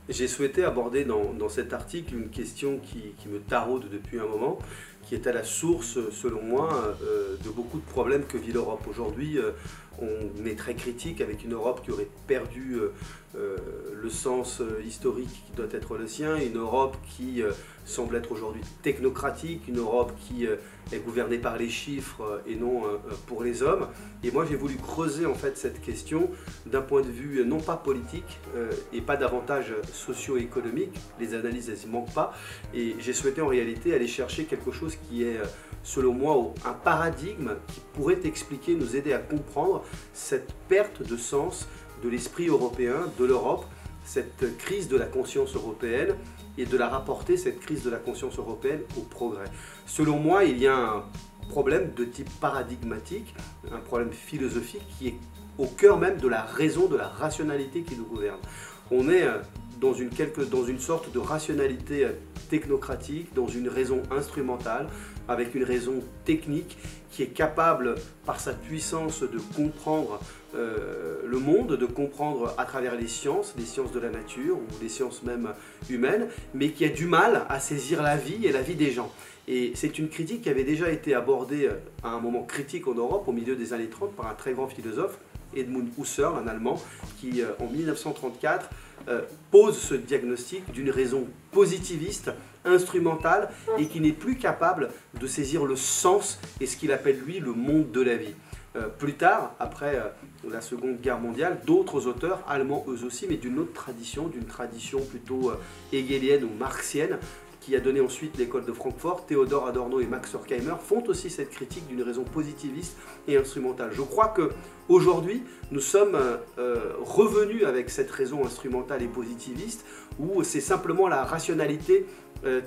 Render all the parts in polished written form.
J'ai souhaité aborder dans cet article une question qui me taraude depuis un moment, qui est à la source, selon moi, de beaucoup de problèmes que vit l'Europe. Aujourd'hui, on est très critique avec une Europe qui aurait perdu le sens historique qui doit être le sien, une Europe qui semble être aujourd'hui technocratique, une Europe qui est gouvernée par les chiffres et non pour les hommes. Et moi j'ai voulu creuser en fait cette question d'un point de vue non pas politique et pas davantage socio-économique, les analyses elles ne manquent pas, et j'ai souhaité en réalité aller chercher quelque chose qui est selon moi un paradigme qui pourrait expliquer, nous aider à comprendre cette perte de sens de l'esprit européen, de l'Europe, cette crise de la conscience européenne, et de la rapporter, cette crise de la conscience européenne, au progrès. Selon moi, il y a un problème de type paradigmatique, un problème philosophique qui est au cœur même de la raison, de la rationalité qui nous gouverne. On est dans une sorte de rationalité technocratique, dans une raison instrumentale, avec une raison technique qui est capable, par sa puissance, de comprendre le monde, de comprendre à travers les sciences de la nature ou les sciences même humaines, mais qui a du mal à saisir la vie et la vie des gens. Et c'est une critique qui avait déjà été abordée à un moment critique en Europe, au milieu des années 30, par un très grand philosophe, Edmund Husserl, un Allemand, qui en 1934 pose ce diagnostic d'une raison positiviste, instrumentale, et qui n'est plus capable de saisir le sens et ce qu'il appelle lui le monde de la vie. Plus tard, après la Seconde Guerre mondiale, d'autres auteurs, allemands eux aussi, mais d'une autre tradition, d'une tradition plutôt hegelienne ou marxienne, qui a donné ensuite l'école de Francfort, Theodor Adorno et Max Horkheimer, font aussi cette critique d'une raison positiviste et instrumentale. Je crois qu'aujourd'hui, nous sommes revenus avec cette raison instrumentale et positiviste, où c'est simplement la rationalité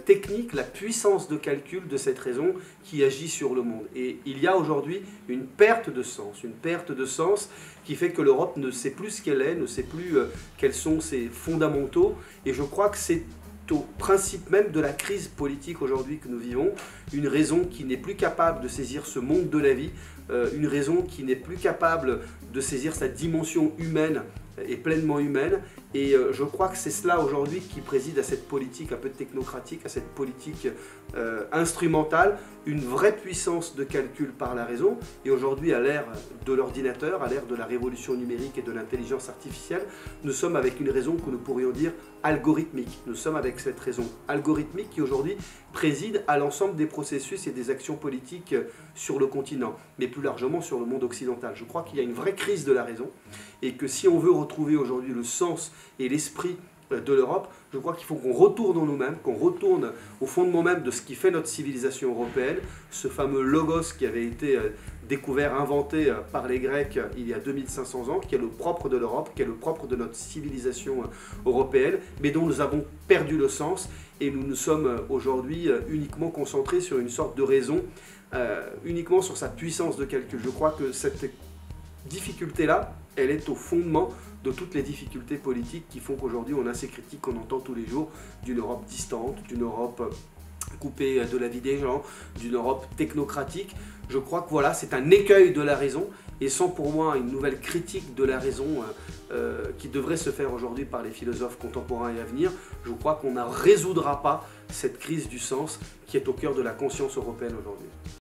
technique, la puissance de calcul de cette raison qui agit sur le monde. Et il y a aujourd'hui une perte de sens qui fait que l'Europe ne sait plus ce qu'elle est, ne sait plus quels sont ses fondamentaux, et je crois que c'est au principe même de la crise politique aujourd'hui que nous vivons, une raison qui n'est plus capable de saisir ce monde de la vie, une raison qui n'est plus capable de saisir sa dimension humaine et pleinement humaine, et je crois que c'est cela aujourd'hui qui préside à cette politique un peu technocratique, à cette politique instrumentale, une vraie puissance de calcul par la raison. Et aujourd'hui, à l'ère de l'ordinateur, à l'ère de la révolution numérique et de l'intelligence artificielle, nous sommes avec une raison que nous pourrions dire algorithmique. Nous sommes avec cette raison algorithmique qui aujourd'hui préside à l'ensemble des processus et des actions politiques sur le continent, mais plus largement sur le monde occidental. Je crois qu'il y a une vraie crise de la raison, et que si on veut retrouver aujourd'hui le sens et l'esprit de l'Europe, je crois qu'il faut qu'on retourne en nous-mêmes, qu'on retourne au fondement même de ce qui fait notre civilisation européenne, ce fameux logos qui avait été découvert, inventé par les Grecs il y a 2500 ans, qui est le propre de l'Europe, qui est le propre de notre civilisation européenne, mais dont nous avons perdu le sens, et nous nous sommes aujourd'hui uniquement concentrés sur une sorte de raison, uniquement sur sa puissance de calcul. Je crois que cette difficulté-là, elle est au fondement de toutes les difficultés politiques qui font qu'aujourd'hui on a ces critiques qu'on entend tous les jours d'une Europe distante, d'une Europe coupée de la vie des gens, d'une Europe technocratique. Je crois que voilà, c'est un écueil de la raison, et sans pour moi une nouvelle critique de la raison qui devrait se faire aujourd'hui par les philosophes contemporains et à venir, je crois qu'on ne résoudra pas cette crise du sens qui est au cœur de la conscience européenne aujourd'hui.